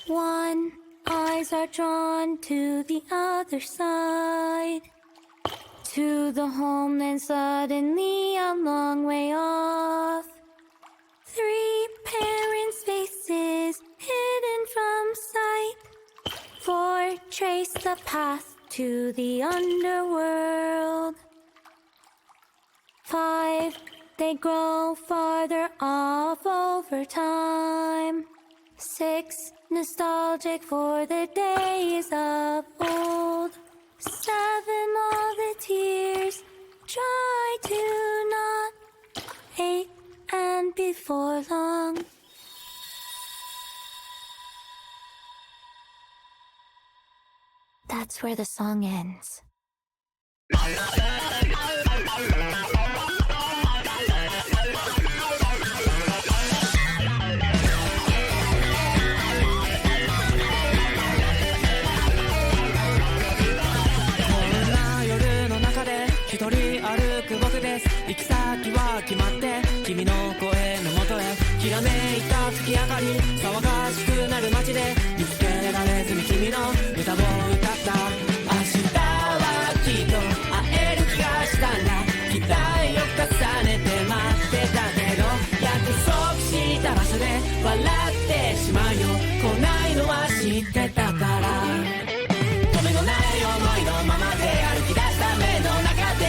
One, eyes are drawn to the other side. To the home, then suddenly a long way off. Three parents' faces hidden from sight. Four, trace the path to the underworld. Five, they grow farther off over time. Six, nostalgic for the days of old. Seven, all the tears try to not. Eight, and before long. That's where the song ends. 行き先は決まって君の声のもとへきらめいた月明かり騒がしくなる街で見つけられずに君の歌を歌った明日はきっと会える気がしたんだ期待を重ねて待ってたけど約束した場所で笑ってしまうよ来ないのは知ってたから止めのない思いのままで歩き出した目の中で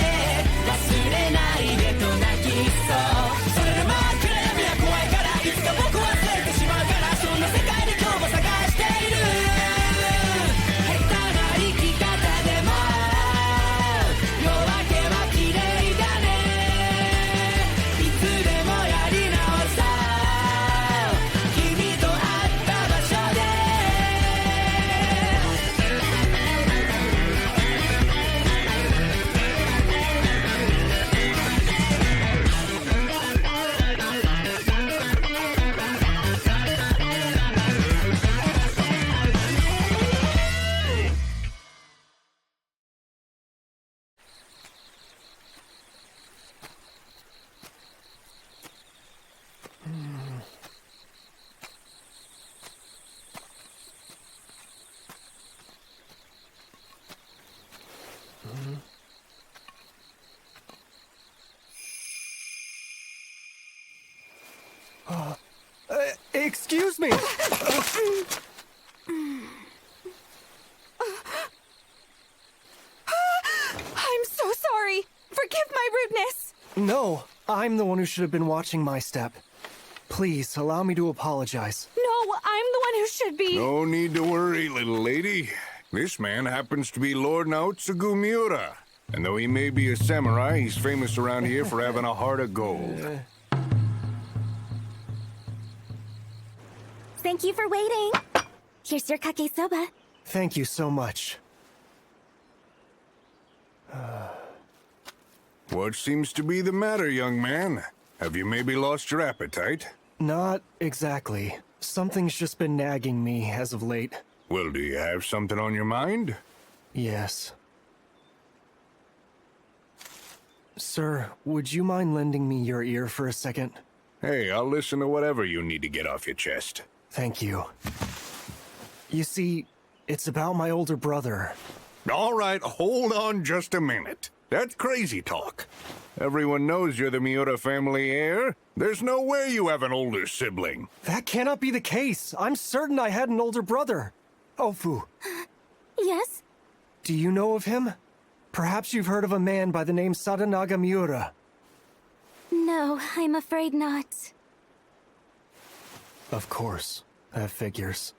忘れないでと泣きそうそれでも暗闇は怖いからいつか僕忘れてしまうからそんな世界で今日も探している下手な生き方でも夜明けは綺麗だねいつでもやり直そう君と会った場所でExcuse me! I'm so sorry! Forgive my rudeness! No, I'm the one who should have been watching my step. Please, allow me to apologize. No, I'm the one who should be. No need to worry, little lady. This man happens to be Lord Naotsugu Miura. And though he may be a samurai, he's famous around here for having a heart of gold. Thank you for waiting. Here's your kake soba. Thank you so much. What seems to be the matter, young man? Have you maybe lost your appetite? Not exactly. Something's just been nagging me as of late. Well, do you have something on your mind? Yes. Sir, would you mind lending me your ear for a second? Hey, I'll listen to whatever you need to get off your chest. Thank you. You see, it's about my older brother. All right, hold on just a minute. That's crazy talk. Everyone knows you're the Miura family heir. There's no way you have an older sibling. That cannot be the case. I'm certain I had an older brother. Ofu, Yes? do you know of him? Perhaps you've heard of a man by the name Sadanaga Miura. No, I'm afraid not. Of course, that figures.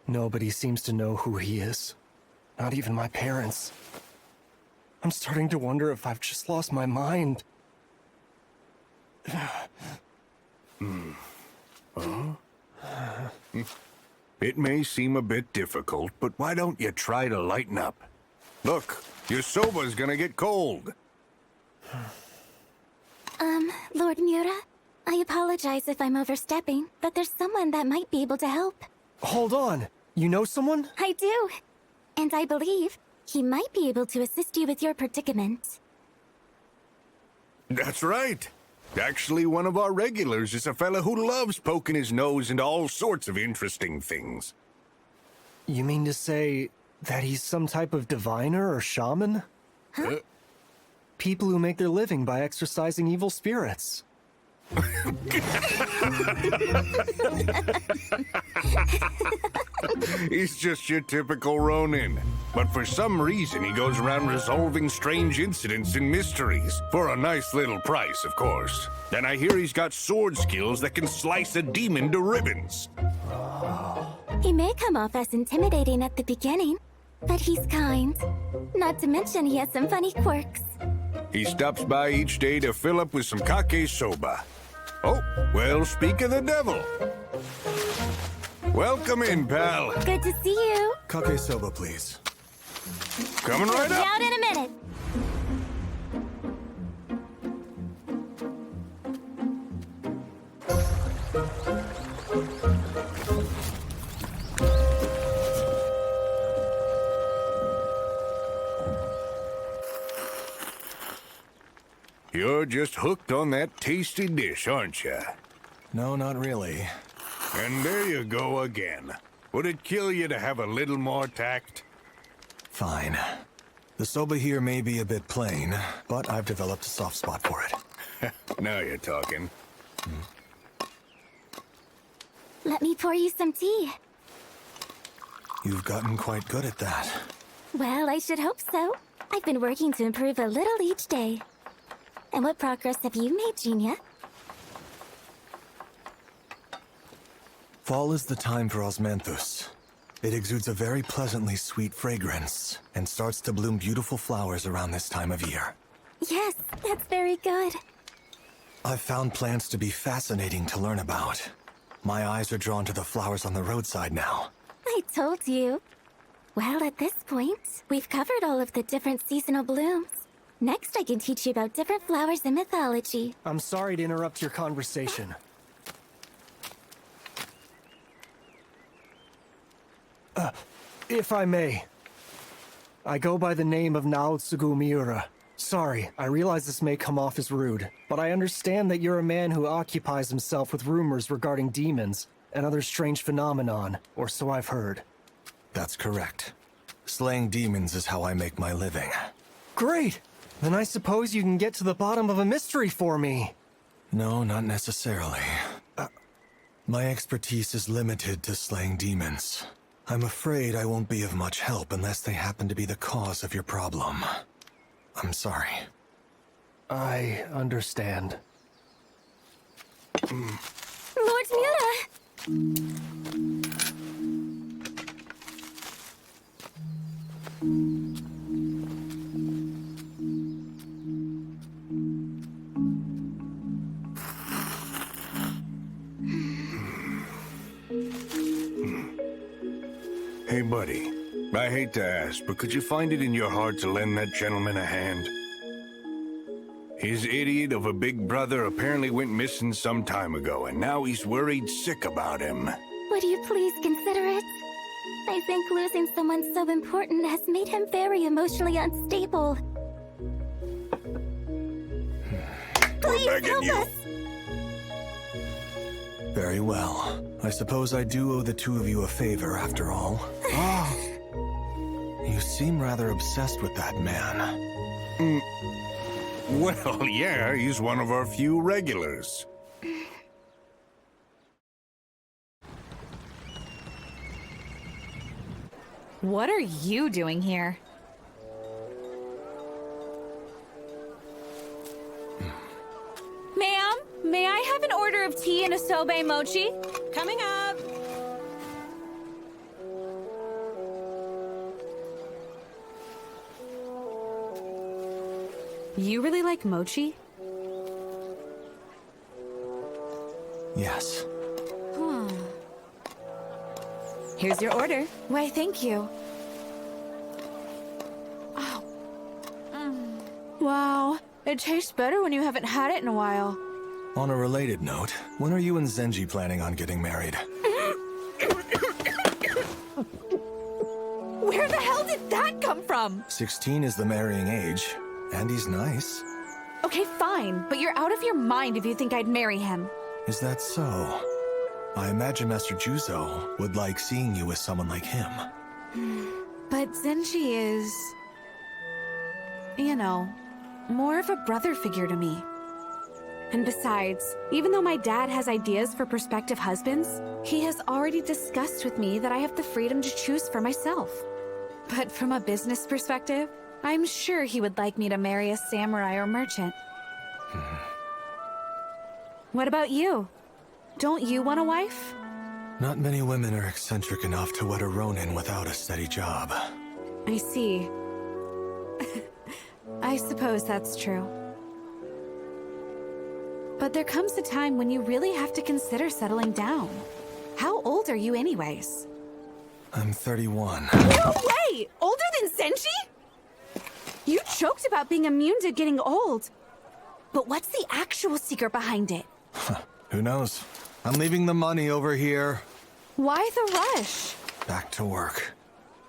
Nobody seems to know who he is. Not even my parents. I'm starting to wonder if I've just lost my mind. It may seem a bit difficult, but why don't you try to lighten up? Look, your soba's gonna get cold. Lord Miura, I apologize if I'm overstepping, but there's someone that might be able to help. Hold on. You know someone? I do. And I believe he might be able to assist you with your predicament. That's right. Actually, one of our regulars is a fella who loves poking his nose into all sorts of interesting things. You mean to say that he's some type of diviner or shaman? Huh? People who make their living by exorcising evil spirits. He's just your typical Ronin. But for some reason, he goes around resolving strange incidents and mysteries. For a nice little price, of course. Then I hear he's got sword skills that can slice a demon to ribbons. He may come off as intimidating at the beginning, but he's kind. Not to mention he has some funny quirks. He stops by each day to fill up with some kake soba. Oh, well, speak of the devil. Welcome in, pal. Good to see you. Kake soba, please. Coming right Be up. out in a minute. You're just hooked on that tasty dish, aren't you? No, not really. And there you go again. Would it kill you to have a little more tact? Fine. The soba here may be a bit plain, but I've developed a soft spot for it. Now you're talking. Let me pour you some tea. You've gotten quite good at that. Well, I should hope so. I've been working to improve a little each day. And what progress have you made, Jinta? Fall is the time for osmanthus. It exudes a very pleasantly sweet fragrance and starts to bloom beautiful flowers around this time of year. Yes, that's very good. I've found plants to be fascinating to learn about. My eyes are drawn to the flowers on the roadside now. I told you. Well, at this point, we've covered all of the different seasonal blooms. Next, I can teach you about different flowers in mythology. I'm sorry to interrupt your conversation. If I may. I go by the name of Naotsugu Miura. Sorry, I realize this may come off as rude, but I understand that you're a man who occupies himself with rumors regarding demons and other strange phenomenon, or so I've heard. That's correct. Slaying demons is how I make my living. Great! Then I suppose you can get to the bottom of a mystery for me. No, not necessarily. My expertise is limited to slaying demons. I'm afraid I won't be of much help unless they happen to be the cause of your problem. I'm sorry. I understand. Lord Miura! Hey, buddy. I hate to ask, but could you find it in your heart to lend that gentleman a hand? His idiot of a big brother apparently went missing some time ago, and now he's worried sick about him. Would you please consider it? I think losing someone so important has made him very emotionally unstable. Please begging help you. us! Very well. I suppose I do owe the two of you a favor, after all. You seem rather obsessed with that man. Well, yeah, he's one of our few regulars. What are you doing here? Ma'am, may I have an order of tea and a soba mochi? Coming up. You really like mochi? Yes. Here's your order. Why, thank you. Oh. Wow, it tastes better when you haven't had it in a while. On a related note, when are you and Zenji planning on getting married? Where the hell did that come from? 16 is the marrying age, and he's nice. Okay, fine, but you're out of your mind if you think I'd marry him. Is that so? I imagine Master Juzo would like seeing you with someone like him. But Zenji is... you know, more of a brother figure to me. And besides, even though my dad has ideas for prospective husbands, he has already discussed with me that I have the freedom to choose for myself. But from a business perspective, I'm sure he would like me to marry a samurai or merchant. What about you? Don't you want a wife? Not many women are eccentric enough to wed a Ronin without a steady job. I see. I suppose that's true. But there comes a time when you really have to consider settling down. How old are you anyways? I'm 31. No way! Older than Zenji? You joked about being immune to getting old. But what's the actual secret behind it? Who knows? I'm leaving the money over here. Why the rush? Back to work.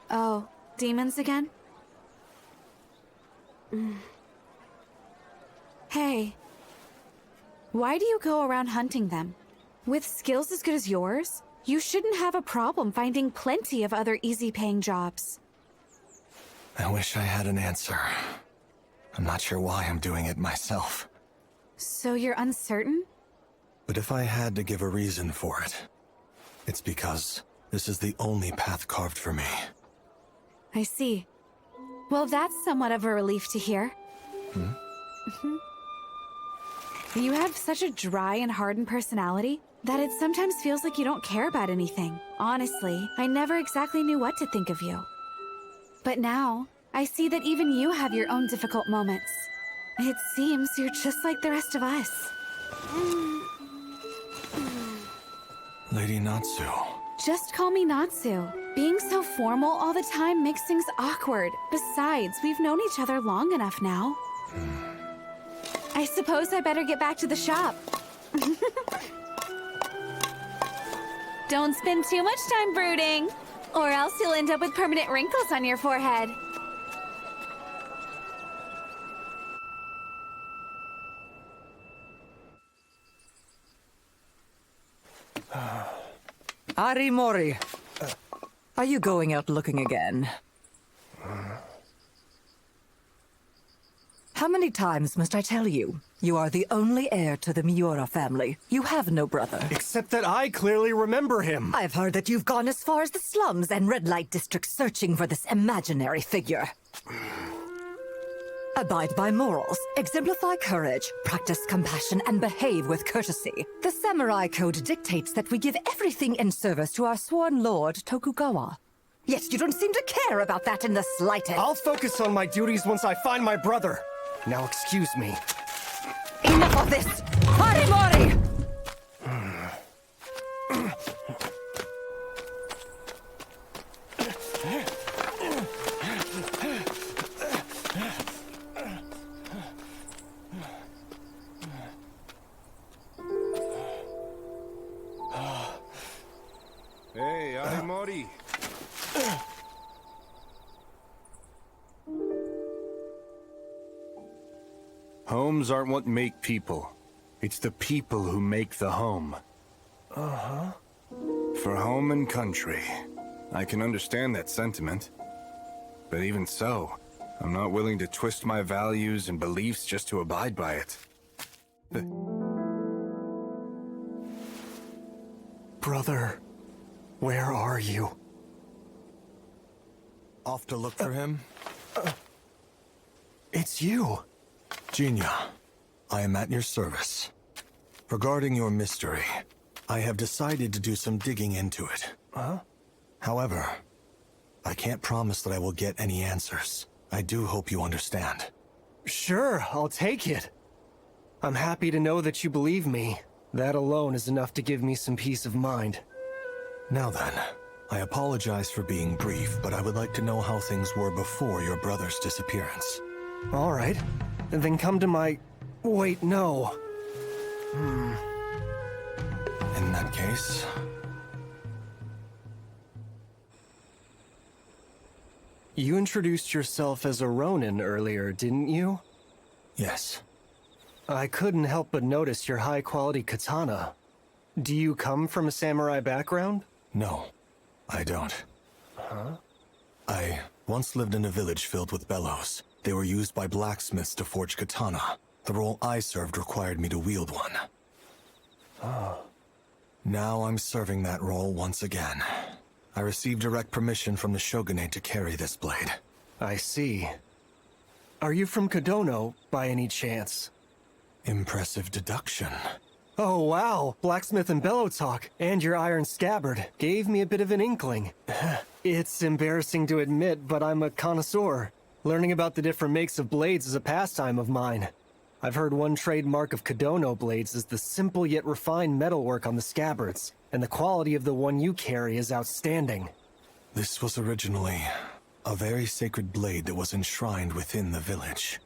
Oh, demons again? Hey. Why do you go around hunting them? With skills as good as yours, you shouldn't have a problem finding plenty of other easy-paying jobs. I wish I had an answer. I'm not sure why I'm doing it myself. So you're uncertain? But if I had to give a reason for it, it's because this is the only path carved for me. I see. Well, that's somewhat of a relief to hear. You have such a dry and hardened personality that it sometimes feels like you don't care about anything. Honestly, I never exactly knew what to think of you. But now, I see that even you have your own difficult moments. It seems you're just like the rest of us. Lady Natsu. Just call me Natsu. Being so formal all the time makes things awkward. Besides, we've known each other long enough now. I suppose I better get back to the shop. Don't spend too much time brooding, or else you'll end up with permanent wrinkles on your forehead. Arimori, are you going out looking again? How many times must I tell you? You are the only heir to the Miura family. You have no brother. Except that I clearly remember him. I've heard that you've gone as far as the slums and red light districts searching for this imaginary figure. Abide by morals, exemplify courage, practice compassion, and behave with courtesy. The samurai code dictates that we give everything in service to our sworn lord, Tokugawa. Yet you don't seem to care about that in the slightest. I'll focus on my duties once I find my brother. Now excuse me. Enough of this! Harimori! Hey, Arimori. Homes aren't what make people. It's the people who make the home. For home and country. I can understand that sentiment. But even so, I'm not willing to twist my values and beliefs just to abide by it. Brother, where are you? Off to look for him? It's you. Jinya, I am at your service. Regarding your mystery, I have decided to do some digging into it. However, I can't promise that I will get any answers. I do hope you understand. Sure, I'll take it. I'm happy to know that you believe me. That alone is enough to give me some peace of mind. Now then, I apologize for being brief, but I would like to know how things were before your brother's disappearance. All right, then come to my... Wait, no. In that case... You introduced yourself as a Ronin earlier, didn't you? Yes. I couldn't help but notice your high-quality katana. Do you come from a samurai background? No, I don't. Huh? I once lived in a village filled with bellows. They were used by blacksmiths to forge katana. The role I served required me to wield one. Oh. Now I'm serving that role once again. I received direct permission from the shogunate to carry this blade. I see. Are you from Kodono, by any chance? Impressive deduction. Oh wow, blacksmith and bellow talk, and your iron scabbard gave me a bit of an inkling. It's embarrassing to admit, but I'm a connoisseur. Learning about the different makes of blades is a pastime of mine. I've heard one trademark of Kodono blades is the simple yet refined metalwork on the scabbards, and the quality of the one you carry is outstanding. This was originally a very sacred blade that was enshrined within the village,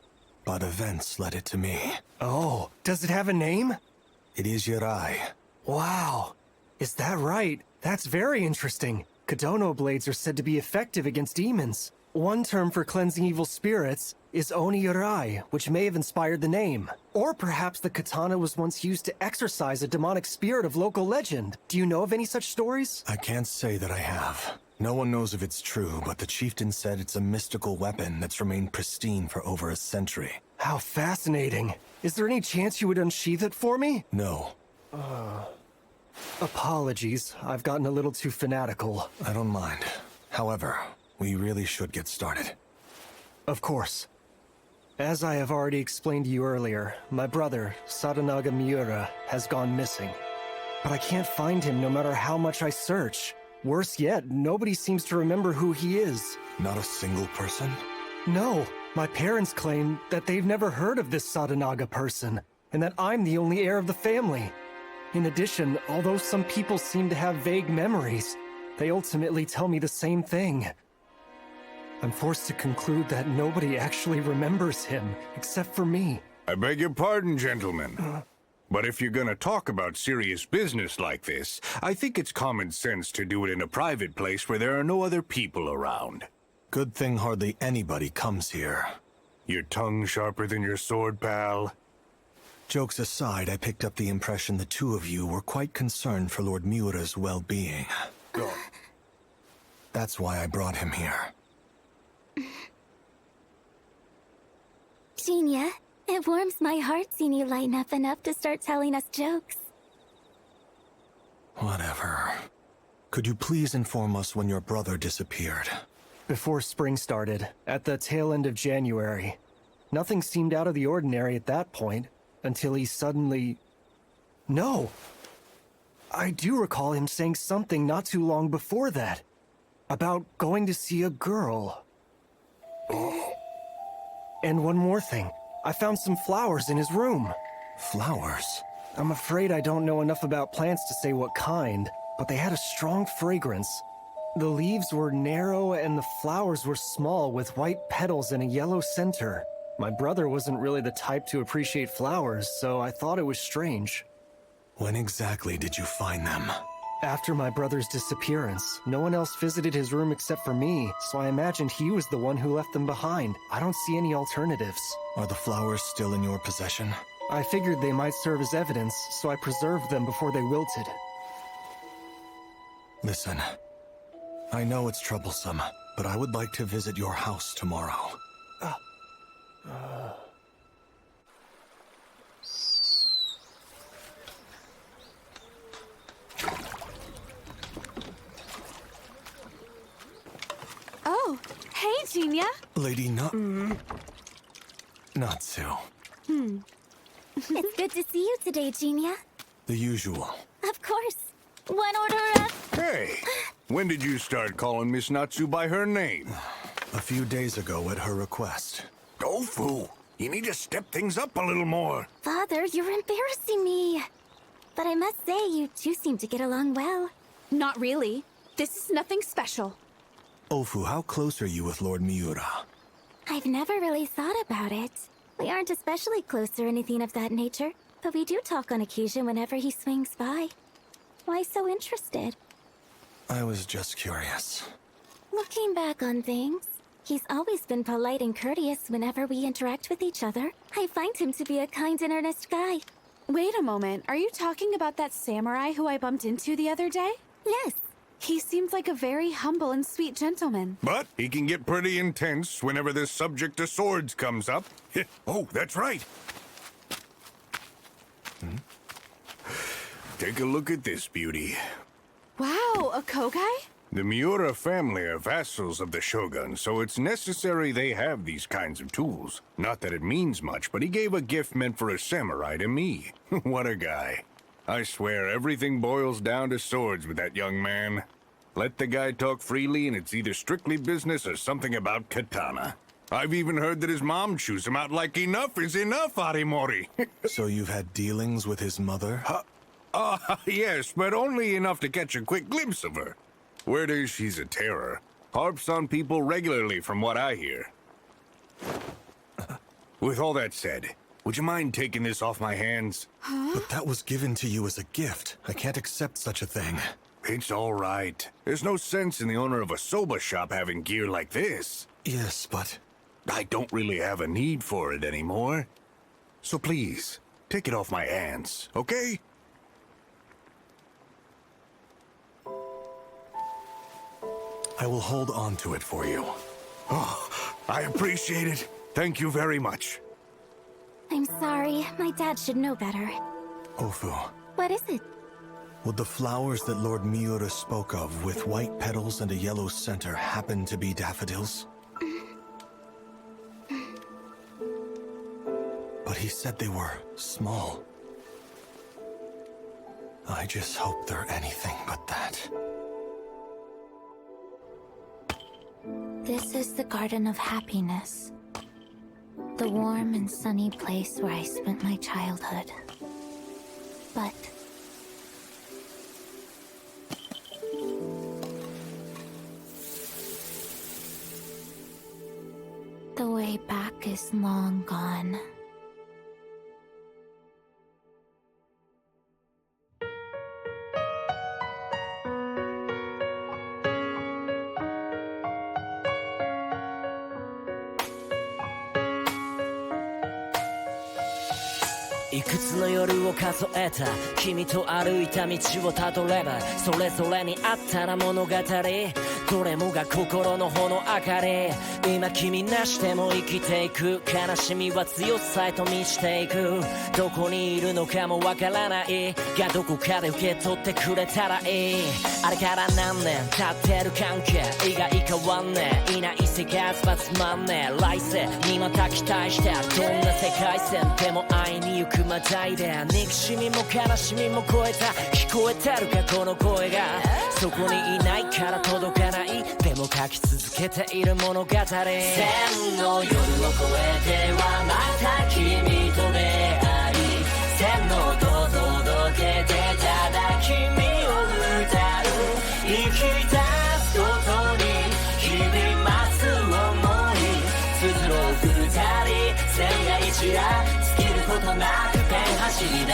but events led it to me. Oh, does it have a name? It is Yirai. Wow. Is that right? That's very interesting. Kodono blades are said to be effective against demons. One term for cleansing evil spirits is Oni-Yirai, which may have inspired the name. Or perhaps the katana was once used to exorcise a demonic spirit of local legend. Do you know of any such stories? I can't say that I have. No one knows if it's true, but the chieftain said it's a mystical weapon that's remained pristine for over a century. How fascinating. Is there any chance you would unsheath it for me? No. Apologies, I've gotten a little too fanatical. I don't mind. However, we really should get started. Of course. As I have already explained to you earlier, my brother, Sadanaga Miura, has gone missing. But I can't find him no matter how much I search. Worse yet, nobody seems to remember who he is. Not a single person? No, my parents claim that they've never heard of this Sadanaga person, and that I'm the only heir of the family. In addition, although some people seem to have vague memories, they ultimately tell me the same thing. I'm forced to conclude that nobody actually remembers him, except for me. I beg your pardon, gentlemen. But if you're gonna talk about serious business like this, I think it's common sense to do it in a private place where there are no other people around. Good thing hardly anybody comes here. Your tongue sharper than your sword, pal? Jokes aside, I picked up the impression the two of you were quite concerned for Lord Miura's well-being. That's why I brought him here. Genia, it warms my heart seeing you lighten up enough to start telling us jokes. Whatever. Could you please inform us when your brother disappeared? Before spring started, at the tail end of January. Nothing seemed out of the ordinary at that point, until he suddenly... No! I do recall him saying something not too long before that. About going to see a girl. And one more thing. I found some flowers in his room. Flowers? I'm afraid I don't know enough about plants to say what kind, but they had a strong fragrance. The leaves were narrow and the flowers were small with white petals and a yellow center. My brother wasn't really the type to appreciate flowers, so I thought it was strange. When exactly did you find them? After my brother's disappearance, no one else visited his room except for me, so I imagined he was the one who left them behind. I don't see any alternatives. Are the flowers still in your possession? I figured they might serve as evidence, so I preserved them before they wilted. Listen, I know it's troublesome, but I would like to visit your house tomorrow. Oh, hey, Genia. Lady Natsu. It's good to see you today, Genia. The usual. Of course. One order of... Hey, when did you start calling Miss Natsu by her name? A few days ago at her request. Tofu, you need to step things up a little more. Father, you're embarrassing me. But I must say, you two seem to get along well. Not really. This is nothing special. Ofu, how close are you with Lord Miura? I've never really thought about it. We aren't especially close or anything of that nature, but we do talk on occasion whenever he swings by. Why so interested? I was just curious. Looking back on things, he's always been polite and courteous whenever we interact with each other. I find him to be a kind and earnest guy. Wait a moment, are you talking about that samurai who I bumped into the other day? Yes. He seemed like a very humble and sweet gentleman. But he can get pretty intense whenever this subject to swords comes up. Oh, that's right. Take a look at this beauty. Wow, a kogai? The Miura family are vassals of the Shogun, so it's necessary they have these kinds of tools. Not that it means much, but he gave a gift meant for a samurai to me. What a guy. I swear everything boils down to swords with that young man. Let the guy talk freely and it's either strictly business or something about katana. I've even heard that his mom chews him out like enough is enough, Arimori. So you've had dealings with his mother? Yes, but only enough to catch a quick glimpse of her. Word is she's a terror. Harps on people regularly from what I hear. With all that said, would you mind taking this off my hands? But that was given to you as a gift. I can't accept such a thing. It's all right. There's no sense in the owner of a soba shop having gear like this. Yes, but... I don't really have a need for it anymore. So please, take it off my hands, okay? I will hold on to it for you. Oh, I appreciate it. Thank you very much. I'm sorry. My dad should know better. Ofu, What is it? would the flowers that Lord Miura spoke of with white petals and a yellow center happen to be daffodils? But he said they were small. I just hope they're anything but that. This is the Garden of Happiness. The warm and sunny place where I spent my childhood. But... the way back is long gone.いくつの夜を数えた君と歩いた道をたどればそれぞれにあったな物語どれもが心の炎明かり今君なしでも生きていく悲しみは強さへと満ちていくどこにいるのかもわからないがどこかで受け取ってくれたらいいあれから何年経ってる関係意外変わんねえいない生活はつまんねえ来世にまた期待してどんな世界線でも会いに行くまたいで憎しみも悲しみも超えた聞こえてるかこの声がそこにいないから届かないでも書き続けている物語千の夜を越えてはまた君と出会い千の音届けてただ君を歌う生き出すことに日々増す想い綴ろう二人千が一夜尽きることなくペン走りだ